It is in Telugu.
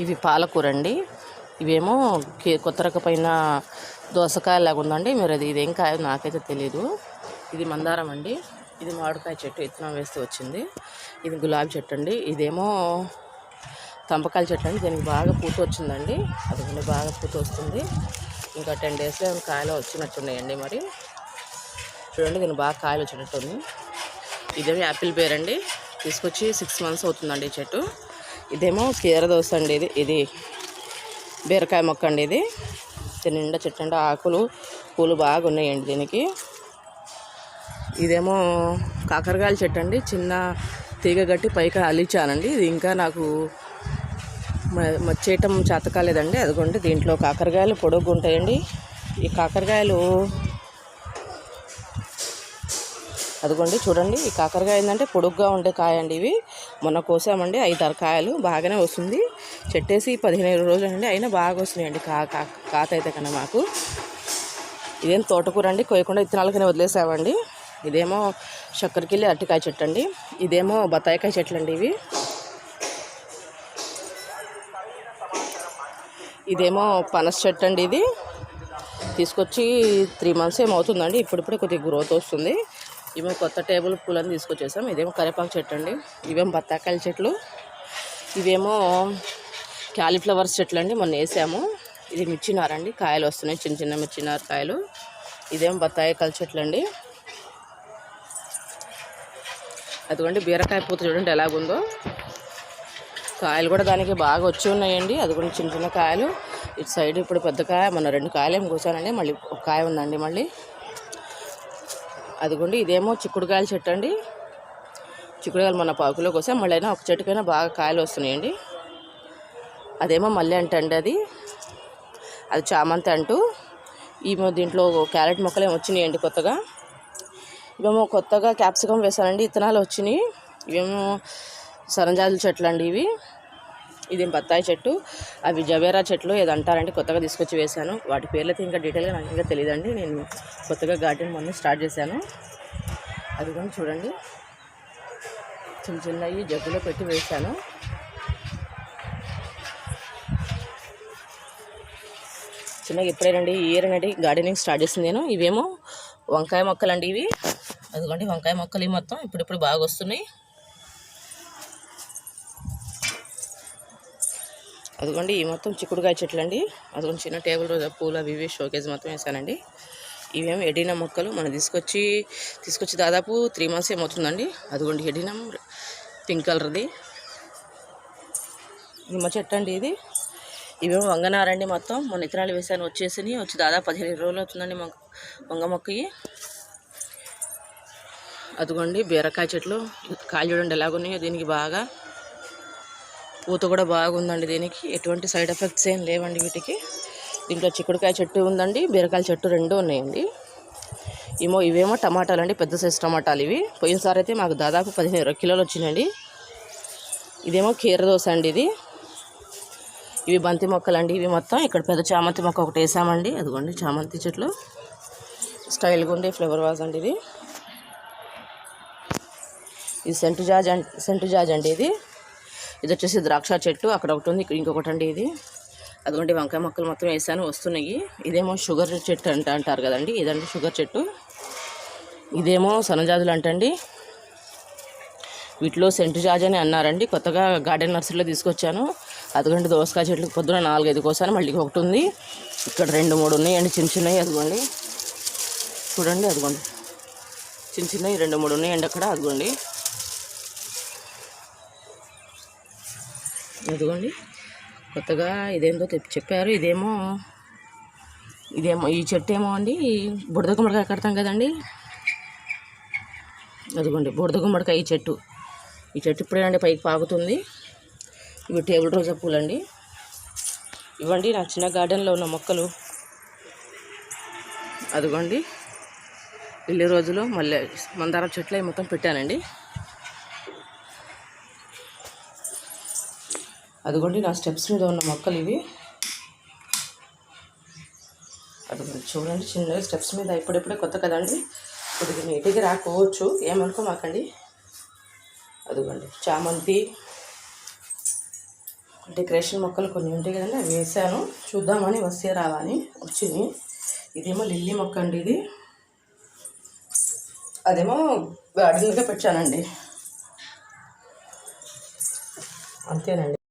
ఇవి పాలకూర అండి. ఇవేమో కొత్త రకమైన దోసకాయలాగా ఉందండి. మీరు అది ఇదేం కాయ నాకైతే తెలీదు. ఇది మందారం అండి. ఇది మామిడికాయ చెట్టు విత్తనం వేస్తే వచ్చింది. ఇది గులాబీ చెట్టు అండి. ఇదేమో తంపకాయల చెట్టు అండి. దీనికి బాగా పూత వచ్చిందండి. అది బాగా పూత వస్తుంది. ఇంకా 10 డేస్లో కాయలు వచ్చినట్టున్నాయండి. మరి చూడండి, దీనికి బాగా కాయలు వచ్చినట్టుంది. ఇదేమో యాపిల్ బేర్ అండి. తీసుకొచ్చి 6 months అవుతుందండి ఈ చెట్టు. ఇదేమో కీర దోస అండి. ఇది బీరకాయ మొక్క అండి. ఇది నిండా చెట్టు అండి. ఆకులు పూలు బాగా ఉన్నాయండి దీనికి. ఇదేమో కాకరకాయల చెట్టు అండి. చిన్న తీగ గట్టి పైకి అలిచానండి. ఇది ఇంకా నాకు చేయటం చేత కాలేదండి. అదిగోండి, దీంట్లో కాకరకాయలు పొడుగు ఉంటాయండి. ఈ కాకరకాయలు అదిగోండి చూడండి. ఈ కాకరకాయ ఏంటంటే పొడుగ్గా ఉండే కాయ అండి. ఇవి మొన్న కోసామండి. 5-6 కాయలు బాగానే వస్తుంది. చెట్టేసి 15 రోజులు అండి, అయినా బాగా వస్తున్నాయండి కాత అయితే కన్నా మాకు. ఇదేం తోటకూర అండి. కోయకుండా విత్తనాలకనే వదిలేసామండి. ఇదేమో చక్కెరకిల్లి అరటికాయ చెట్టు అండి. ఇదేమో బత్తాయికాయ చెట్లు అండి. ఇదేమో పనస చెట్టు అండి. ఇది తీసుకొచ్చి 3 months ఏమవుతుందండి. ఇప్పుడిప్పుడే కొద్దిగా గ్రోత్ వస్తుంది. ఇవేమో కొత్త టేబుల్ పూలని తీసుకొచ్చేసాం. ఇదేమో కరివేపాకు చెట్టు అండి. ఇవేమో బత్తాకాయల చెట్లు. ఇవేమో క్యాలీఫ్లవర్స్ చెట్లు అండి. మొన్న వేసాము. ఇది మిర్చినారండి. కాయలు వస్తున్నాయి, చిన్న చిన్న మిర్చినారు కాయలు. ఇదేమో బత్తాయికాయల చెట్లు అండి. అదిగోండి బీరకాయ పూత చూడండి ఎలాగుందో. కాయలు కూడా దానికి బాగా వచ్చి ఉన్నాయండి. అదిగోండి చిన్న చిన్న కాయలు. ఇటు సైడ్ ఇప్పుడు పెద్ద కాయ, మొన్న 2 కాయలు ఏమి కోసానండి. మళ్ళీ ఒక కాయ ఉందండి మళ్ళీ. అదిగోండి ఇదేమో చిక్కుడుకాయల చెట్టు అండి. చిక్కుడుకాయలు మొన్న పాకులో కోసాం. మళ్ళీ అయినా ఒక చెట్టుకైనా బాగా కాయలు వస్తున్నాయండి. అదేమో మల్లె అంటండి. అది చామంతి అంటూ. దీంట్లో క్యారెట్ మొక్కలు ఏమి వచ్చినాయండి కొత్తగా. ఇవేమో కొత్తగా క్యాప్సికం వేసానండి. విత్తనాలు వచ్చినాయి. ఇవేమో సరంజాజుల చెట్లు అండి ఇవి. ఇదేం బత్తాయి చెట్టు. అవి జవేరా చెట్లు ఏదో అంటారండి. కొత్తగా తీసుకొచ్చి వేశాను. వాటి పేర్లు అయితే ఇంకా డీటెయిల్గా నాకు ఇంకా తెలియదండి. నేను కొత్తగా గార్డెన్ మొన్న స్టార్ట్ చేశాను. అది కూడా చూడండి, చిన్న చిన్నవి జగ్గులో పెట్టి వేశాను. చిన్నగా ఇప్పుడేనండి ఈ ఇయర్ అండి గార్డెనింగ్ స్టార్ట్ చేసింది నేను. ఇవేమో వంకాయ మొక్కలు అండి ఇవి. అదిగోండి వంకాయ మొక్కలు ఇవి మొత్తం ఇప్పుడిప్పుడు బాగా వస్తున్నాయి. అదిగోండి ఈ మొత్తం చిక్కుడుకాయ చెట్లు అండి. అదిగోండి చిన్న టేబుల్ రోజా పూలు అవి ఇవి షోకేజ్ మొత్తం వేసానండి. ఇవేమో ఎడినం మొక్కలు మనం తీసుకొచ్చి దాదాపు 3 months ఏమవుతుందండి. అదిగోండి ఎడినం పింక్ కలర్ది నిమ్మ చెట్టు అండి ఇది. ఇవేమో వంగనారండి. మొత్తం మొన్న ఇత్తనాలు వేసాను, వచ్చి దాదాపు 15 రోజులు అవుతుందండి వంగ మొక్కయి. అదిగోండి బీరకాయ చెట్లు. కాయలు చూడండి ఎలాగున్నాయో. దీనికి బాగా పూత కూడా బాగుందండి. దీనికి ఎటువంటి సైడ్ ఎఫెక్ట్స్ ఏం లేవండి వీటికి. దీంట్లో చిక్కుడుకాయ చెట్టు ఉందండి, బీరకాయల చెట్టు 2 ఉన్నాయండి. ఇవేమో టమాటాలు అండి. పెద్ద సైజు టమాటాలు ఇవి. పోయినసారి అయితే మాకు దాదాపు 15 కిలోలు వచ్చినాయండి. ఇదేమో కీర దోస అండి. ఇవి బంతి మొక్కలు అండి. ఇవి మొత్తం ఇక్కడ పెద్ద చామంతి మొక్క ఒకటి వేసామండి. అదిగోండి చామంతి చెట్లు స్టైల్గా ఉండే ఫ్లవర్ వాజ్ అండి ఇది సెంటు జాజ్ అండి. ఇది వచ్చేసి ద్రాక్ష చెట్టు. అక్కడ ఒకటి ఉంది, ఇక్కడ ఇంకొకటి అండి. అదిగోండి వంకాయ మొక్కలు మొత్తం వేసాను, వస్తున్నాయి. ఇదేమో షుగర్ చెట్టు అంటారు కదండి. ఇదండి షుగర్ చెట్టు. ఇదేమో సన్నజాజులు అంటండి. వీటిలో సెంటు జాజ్ అని అన్నారండి. కొత్తగా గార్డెన్ నర్సరీలో తీసుకొచ్చాను. అదిగోండి దోసకాయ చెట్లు పొద్దున 4-5 కోసాను. మళ్ళీ ఒకటి ఉంది. ఇక్కడ 2-3 ఉన్నాయండి చిన్న చిన్నవి. అదిగోండి చూడండి. అదిగోండి చిన్న చిన్నవి 2-3 ఉన్నాయండి అక్కడ. అదిగోండి కొత్తగా ఇదేందో చెప్పారు. ఇదేమో ఈ చెట్టు ఏమో అండి బుడద గుమ్మడికాయ కడతాం కదండి. అదిగోండి బుడద గుమ్మడికాయ ఈ చెట్టు ఇప్పుడేనండి పైకి పాకుతుంది. ఇవి టేబుల్ రోజా పూలు అండి. ఇవ్వండి నా చిన్న గార్డెన్లో ఉన్న మొక్కలు. అదిగోండి ఇల్లు రోజులు మళ్ళీ మందారం చెట్లు అవి మొత్తం పెట్టానండి. అదిగోండి నా స్టెప్స్ మీద ఉన్న మొక్కలు ఇవి. అదిగోండి చూడండి చిన్న స్టెప్స్ మీద ఇప్పుడిప్పుడే కొత్త కదండి, కొద్దిగా నీట్గా రాకపోవచ్చు, ఏమనుకోమాకండి. అదిగోండి చామంతి, డెకరేషన్ మొక్కలు కొన్ని ఉంటాయి కదండి, అవి వేసాను చూద్దామని, వస్తే రావా అని వచ్చింది. ఇదేమో లిల్లీ మొక్క అండి, ఇది అదేమో గార్డెన్గా పెట్టానండి, అంతేనండి.